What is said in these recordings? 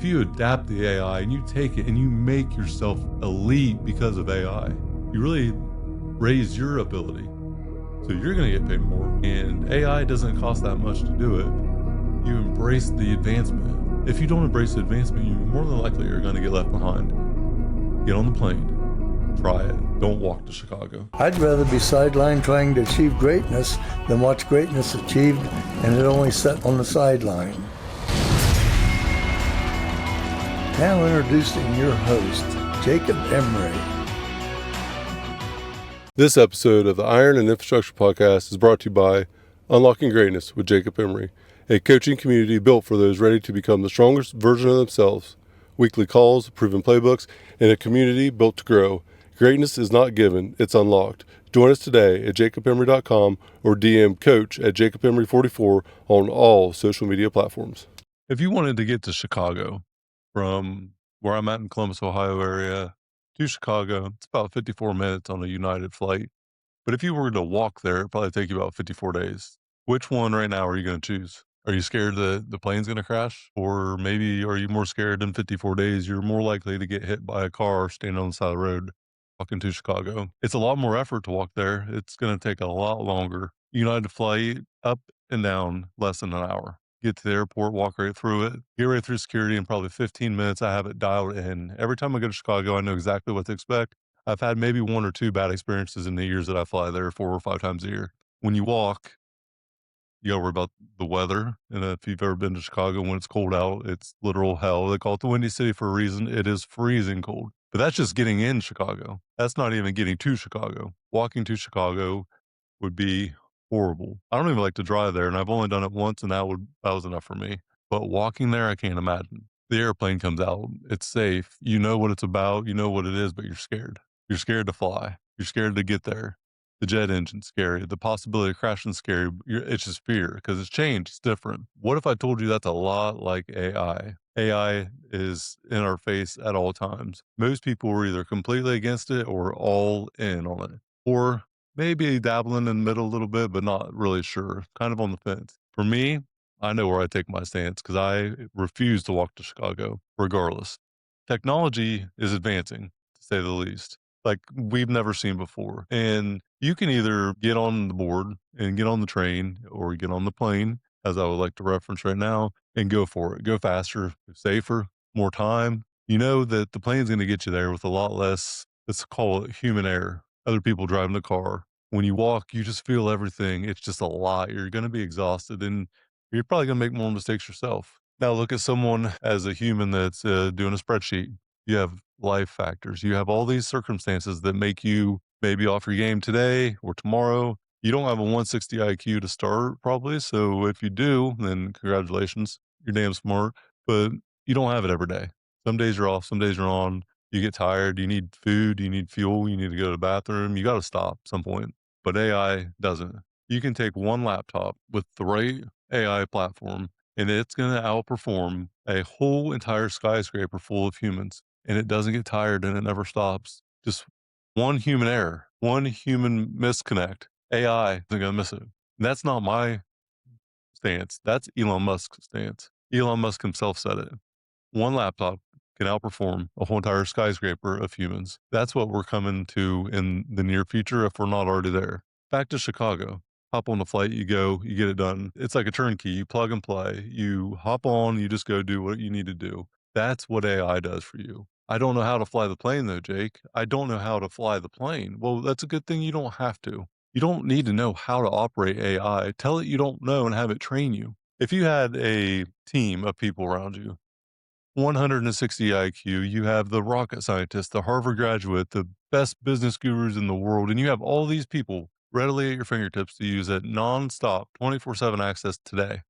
If you adapt the AI and you take it and you make yourself elite because of AI, you really raise your ability. So you're going to get paid more. And AI doesn't cost that much to do it. You embrace the advancement. If you don't embrace the advancement, you more than likely are going to get left behind. Get on the plane. Try it. Don't walk to Chicago. I'd rather be sidelined trying to achieve greatness than watch greatness achieved and it only set on the sideline. Now introducing your host, Jacob Emery. This episode of the Iron and Infrastructure Podcast is brought to you by Unlocking Greatness with Jacob Emery, a coaching community built for those ready to become the strongest version of themselves. Weekly calls, proven playbooks, and a community built to grow. Greatness is not given, it's unlocked. Join us today at jacobemery.com or DM coach at jacobemery44 on all social media platforms. If you wanted to get to Chicago from where I'm at in Columbus, Ohio area to Chicago, it's about 54 minutes on a United flight. But if you were to walk there, it'd probably take you about 54 days. Which one right now are you going to choose? Are you scared that the plane's going to crash? Or maybe are you more scared in 54 days? You're more likely to get hit by a car standing on the side of the road walking to Chicago. It's a lot more effort to walk there. It's going to take a lot longer. United flight up and down less than an hour. Get to the airport, walk right through it, get right through security in probably 15 minutes. I have it dialed in. Every time I go to Chicago, I know exactly what to expect. I've had maybe one or two bad experiences in the years that I fly there 4 or 5 times a year. When you walk, you gotta worry about the weather. And if you've ever been to Chicago when it's cold out, it's literal hell. They call it the Windy City for a reason. It is freezing cold. But that's just getting in Chicago. That's not even getting to Chicago. Walking to Chicago would be horrible. I don't even like to drive there, and I've only done it once, and that was enough for me. But walking there, I can't imagine. The airplane comes out. It's safe. You know what it's about. You know what it is, but you're scared. You're scared to fly. You're scared to get there. The jet engine's scary. The possibility of crashing is scary. It's just fear because it's changed. It's different. What if I told you that's a lot like AI? AI is in our face at all times. Most people are either completely against it or all in on it. Or maybe dabbling in the middle a little bit, but not really sure. Kind of on the fence. For me, I know where I take my stance because I refuse to walk to Chicago regardless. Technology is advancing, to say the least, like we've never seen before. And you can either get on the board and get on the train or get on the plane, as I would like to reference right now, and go for it. Go faster, safer, more time. You know that the plane's going to get you there with a lot less, let's call it human error. Other people driving the car. When you walk, you just feel everything. It's just a lot. You're going to be exhausted and you're probably going to make more mistakes yourself. Now look at someone as a human that's doing a spreadsheet. You have life factors. You have all these circumstances that make you maybe off your game today or tomorrow. You don't have a 160 IQ to start probably. So if you do, then congratulations. You're damn smart, but you don't have it every day. Some days you're off, some days you're on. You get tired. You need food. You need fuel. You need to go to the bathroom. You got to stop at some point. But AI doesn't. You can take one laptop with the right AI platform and it's going to outperform a whole entire skyscraper full of humans. And it doesn't get tired and it never stops. Just one human error, one human misconnect. AI isn't going to miss it. And that's not my stance. That's Elon Musk's stance. Elon Musk himself said it. One laptop can outperform a whole entire skyscraper of humans. That's what we're coming to in the near future if we're not already there. Back to Chicago. Hop on the flight, you go, you get it done. It's like a turnkey. You plug and play. You hop on, you just go do what you need to do. That's what AI does for you. I don't know how to fly the plane though, Jake. I don't know how to fly the plane. Well, that's a good thing you don't have to. You don't need to know how to operate AI. Tell it you don't know and have it train you. If you had a team of people around you, 160 IQ, you have the rocket scientist, the Harvard graduate, the best business gurus in the world, and you have all these people readily at your fingertips to use at nonstop, 24/7 access today.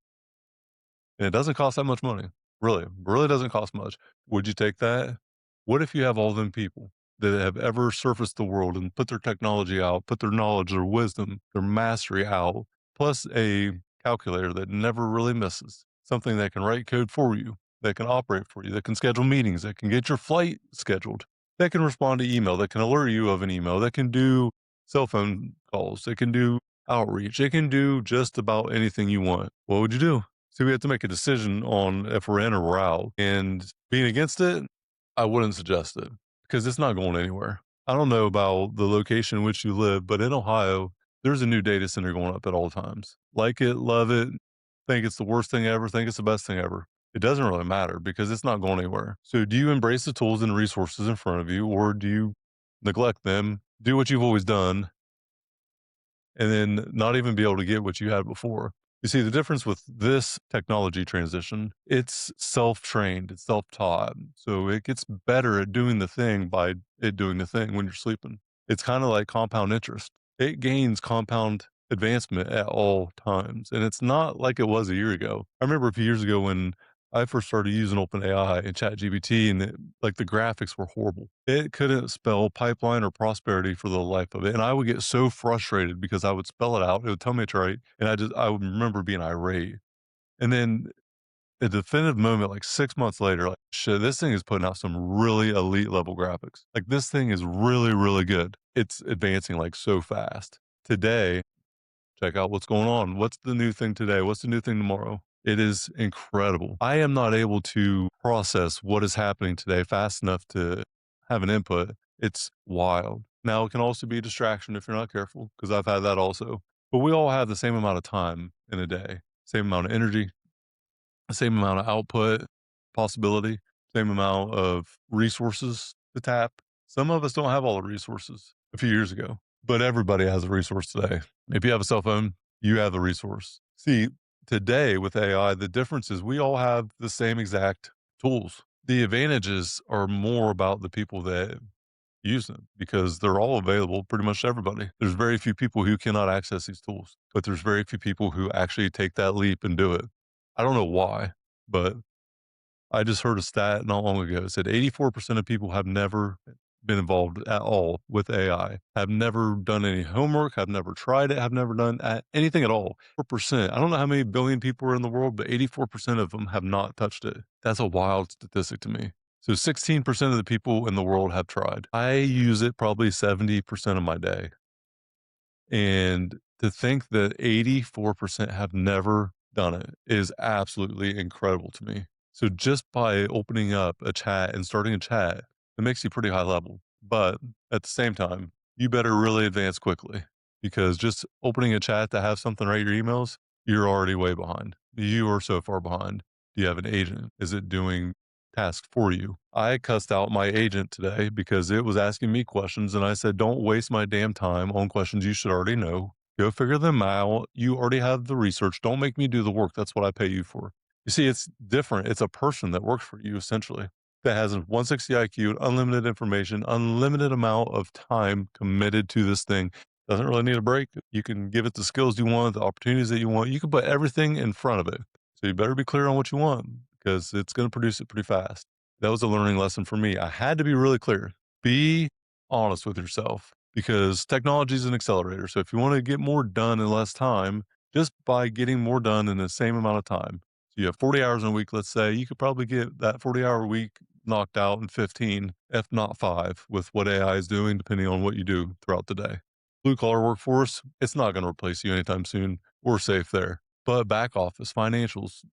And it doesn't cost that much money. Really doesn't cost much. Would you take that? What if you have all them people that have ever surfaced the world and put their technology out, put their knowledge, their wisdom, their mastery out, plus a calculator that never really misses, something that can write code for you, that can operate for you, that can schedule meetings, that can get your flight scheduled, that can respond to email, that can alert you of an email, that can do cell phone calls, that can do outreach, it can do just about anything you want. What would you do? So we have to make a decision on if we're in or we're out. And being against it, I wouldn't suggest it because it's not going anywhere. I don't know about the location in which you live, but in Ohio, there's a new data center going up at all times. Like it, love it, think it's the worst thing ever, think it's the best thing ever. It doesn't really matter because it's not going anywhere. So do you embrace the tools and resources in front of you, or do you neglect them, do what you've always done, and then not even be able to get what you had before? You see, the difference with this technology transition, it's self-trained, it's self-taught. So it gets better at doing the thing by it doing the thing when you're sleeping. It's kind of like compound interest. It gains compound advancement at all times. And it's not like it was a year ago. I remember a few years ago when I first started using OpenAI and ChatGPT, and like the graphics were horrible. It couldn't spell pipeline or prosperity for the life of it, and I would get so frustrated because I would spell it out. It would tell me it's right, and I would remember being irate. And then a definitive moment, like 6 months later, like shit, this thing is putting out some really elite level graphics. Like this thing is really, really good. It's advancing like so fast. Today, check out what's going on. What's the new thing today? What's the new thing tomorrow? It is incredible. I am not able to process what is happening today fast enough to have an input. It's wild. Now, it can also be a distraction if you're not careful, because I've had that also. But we all have the same amount of time in a day, same amount of energy, the same amount of output possibility, same amount of resources to tap. Some of us don't have all the resources a few years ago, but everybody has a resource today. If you have a cell phone, you have the resource. See, today with AI, the difference is we all have the same exact tools. The advantages are more about the people that use them because they're all available pretty much to everybody. There's very few people who cannot access these tools, but there's very few people who actually take that leap and do it. I don't know why, but I just heard a stat not long ago. It said 84% of people have never been involved at all with AI, have never done any homework, have never tried it, have never done anything at all. 4%. I don't know how many billion people are in the world, but 84% of them have not touched it. That's a wild statistic to me. So 16% of the people in the world have tried. I use it probably 70% of my day. And to think that 84% have never done it is absolutely incredible to me. So just by opening up a chat and starting a chat, it makes you pretty high level. But at the same time, you better really advance quickly because just opening a chat to have something write your emails, you're already way behind. You are so far behind. Do you have an agent? Is it doing tasks for you? I cussed out my agent today because it was asking me questions, and I said, don't waste my damn time on questions you should already know. Go figure them out. You already have the research. Don't make me do the work. That's what I pay you for. You see, it's different. It's a person that works for you, essentially, that has a 160 IQ, unlimited information, unlimited amount of time committed to this thing. Doesn't really need a break. You can give it the skills you want, the opportunities that you want. You can put everything in front of it. So you better be clear on what you want because it's going to produce it pretty fast. That was a learning lesson for me. I had to be really clear. Be honest with yourself because technology is an accelerator. So if you want to get more done in less time, just by getting more done in the same amount of time. So you have 40 hours in a week, let's say, you could probably get that 40-hour week knocked out in 15, if not 5, with what AI is doing, depending on what you do throughout the day. Blue collar workforce, it's not going to replace you anytime soon. We're safe there. But back office, financials,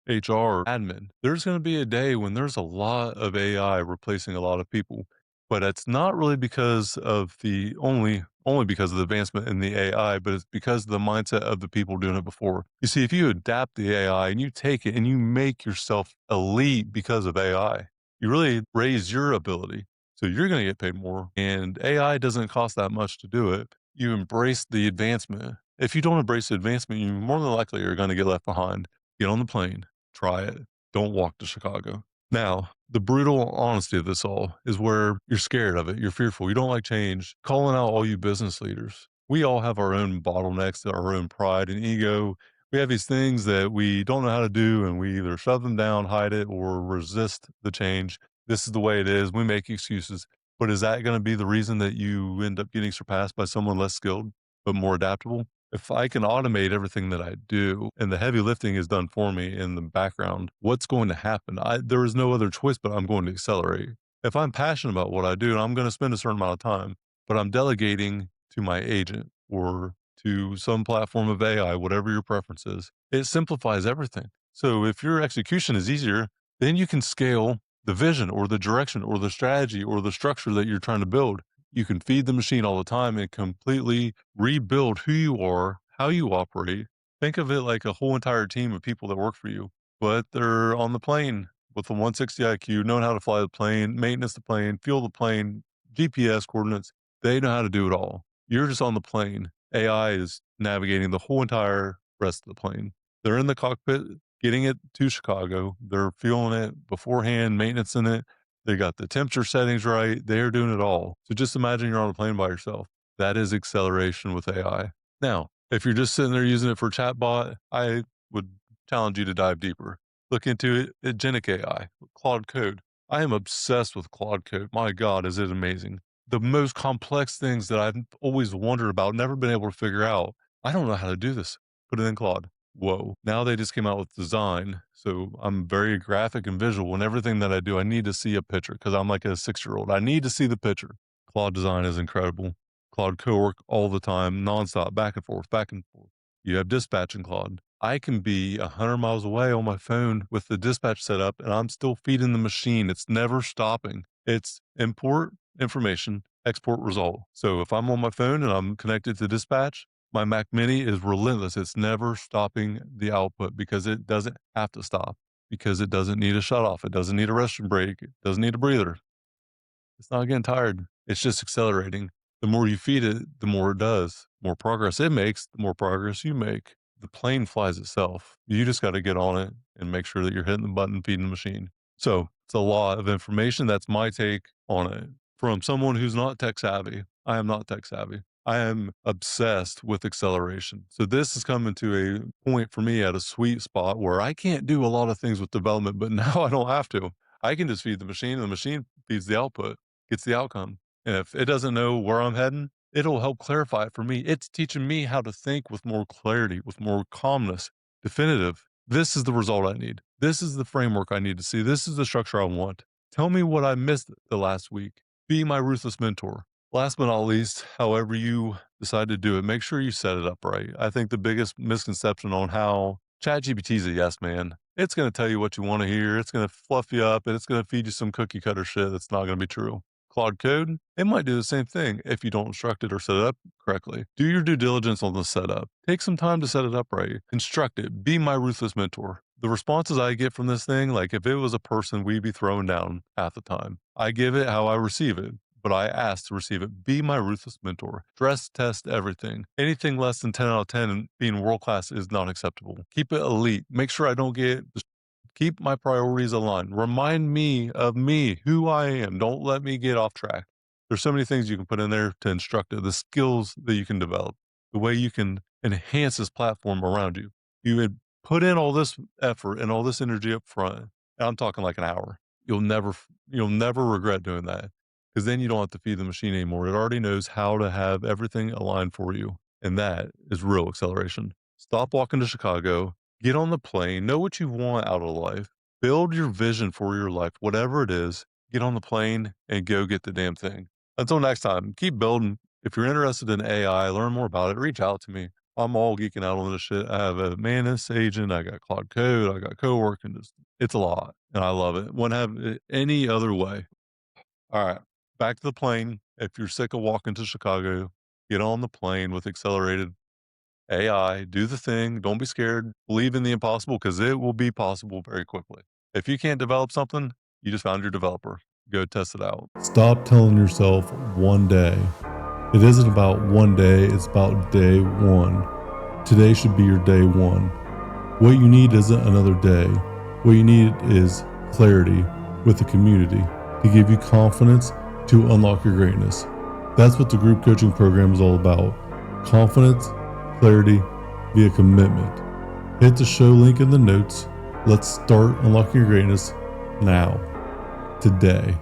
HR, admin, there's going to be a day when there's a lot of AI replacing a lot of people. But it's not really because of the only because of the advancement in the AI, but it's because of the mindset of the people doing it before. You see, if you adapt the AI and you take it and you make yourself elite because of AI, you really raise your ability. So you're going to get paid more. And AI doesn't cost that much to do it. You embrace the advancement. If you don't embrace the advancement, you more than likely are going to get left behind. Get on the plane, try it. Don't walk to Chicago. Now, the brutal honesty of this all is where you're scared of it. You're fearful. You don't like change. Calling out all you business leaders. We all have our own bottlenecks, our own pride and ego. We have these things that we don't know how to do, and we either shove them down, hide it, or resist the change. This is the way it is. We make excuses. But is that going to be the reason that you end up getting surpassed by someone less skilled, but more adaptable? If I can automate everything that I do and the heavy lifting is done for me in the background, what's going to happen? There is no other choice, but I'm going to accelerate. If I'm passionate about what I do, and I'm going to spend a certain amount of time, but I'm delegating to my agent or to some platform of AI, whatever your preference is. It simplifies everything. So if your execution is easier, then you can scale the vision or the direction or the strategy or the structure that you're trying to build. You can feed the machine all the time and completely rebuild who you are, how you operate. Think of it like a whole entire team of people that work for you, but they're on the plane with a 160 IQ, knowing how to fly the plane, maintenance the plane, fuel the plane, GPS coordinates. They know how to do it all. You're just on the plane. AI is navigating the whole entire rest of the plane. They're in the cockpit, getting it to Chicago. They're fueling it beforehand, maintenance in it. They got the temperature settings right. They're doing it all. So just imagine you're on a plane by yourself. That is acceleration with AI. Now, if you're just sitting there using it for chatbot, I would challenge you to dive deeper. Look into it, Agentic AI, Claude Code. I am obsessed with Claude Code. My God, is it amazing. The most complex things that I've always wondered about, never been able to figure out. I don't know how to do this. Put it in Claude. Whoa. Now they just came out with design. So I'm very graphic and visual, and everything that I do, I need to see a picture because I'm like a 6-year-old. I need to see the picture. Claude design is incredible. Claude co-work all the time, nonstop, back and forth, back and forth. You have dispatch in Claude. I can be 100 miles away on my phone with the dispatch set up, and I'm still feeding the machine. It's never stopping. It's import information, export result. So if I'm on my phone and I'm connected to dispatch, my Mac Mini is relentless. It's never stopping the output because it doesn't have to stop, because it doesn't need a shut off. It doesn't need a restroom break. It doesn't need a breather. It's not getting tired. It's just accelerating. The more you feed it, the more it does. The more progress it makes, the more progress you make. The plane flies itself. You just got to get on it and make sure that you're hitting the button, feeding the machine. So it's a lot of information. That's my take on it. From someone who's not tech savvy, I am not tech savvy. I am obsessed with acceleration. So this is coming to a point for me at a sweet spot where I can't do a lot of things with development, but now I don't have to. I can just feed the machine, and the machine feeds the output, gets the outcome. And if it doesn't know where I'm heading, it'll help clarify it for me. It's teaching me how to think with more clarity, with more calmness, definitive. This is the result I need. This is the framework I need to see. This is the structure I want. Tell me what I missed the last week. Be my ruthless mentor. Last but not least, however you decide to do it, make sure you set it up right. I think the biggest misconception on how ChatGPT is a yes man. It's going to tell you what you want to hear. It's going to fluff you up, and it's going to feed you some cookie cutter shit that's not going to be true. Claude Code, it might do the same thing if you don't instruct it or set it up correctly. Do your due diligence on the setup. Take some time to set it up right. Instruct it. Be my ruthless mentor. The responses I get from this thing, like if it was a person, we'd be throwing down half the time. I give it how I receive it, but I ask to receive it. Be my ruthless mentor. Stress test everything. Anything less than 10 out of 10 and being world class is not acceptable. Keep it elite. Make sure I don't get... Keep my priorities aligned. Remind me of me, who I am. Don't let me get off track. There's so many things you can put in there to instruct it, the skills that you can develop, the way you can enhance this platform around you. You would put in all this effort and all this energy up front. And I'm talking like an hour. You'll never regret doing that, because then you don't have to feed the machine anymore. It already knows how to have everything aligned for you. And that is real acceleration. Stop walking to Chicago. Get on the plane, know what you want out of life, build your vision for your life, whatever it is, get on the plane and go get the damn thing. Until next time, keep building. If you're interested in AI, learn more about it, reach out to me. I'm all geeking out on this shit. I have a Manus agent, I got Claude Code, I got co-work, and it's a lot, and I love it. Wouldn't have it any other way. All right, back to the plane. If you're sick of walking to Chicago, get on the plane with accelerated AI, do the thing. Don't be scared. Believe in the impossible, because it will be possible very quickly. If you can't develop something, you just found your developer. Go test it out. Stop telling yourself one day. It isn't about one day, it's about day one. Today should be your day one. What you need isn't another day. What you need is clarity with the community to give you confidence to unlock your greatness. That's what the group coaching program is all about. Confidence, clarity via commitment. Hit the show link in the notes. Let's start unlocking your greatness now, today.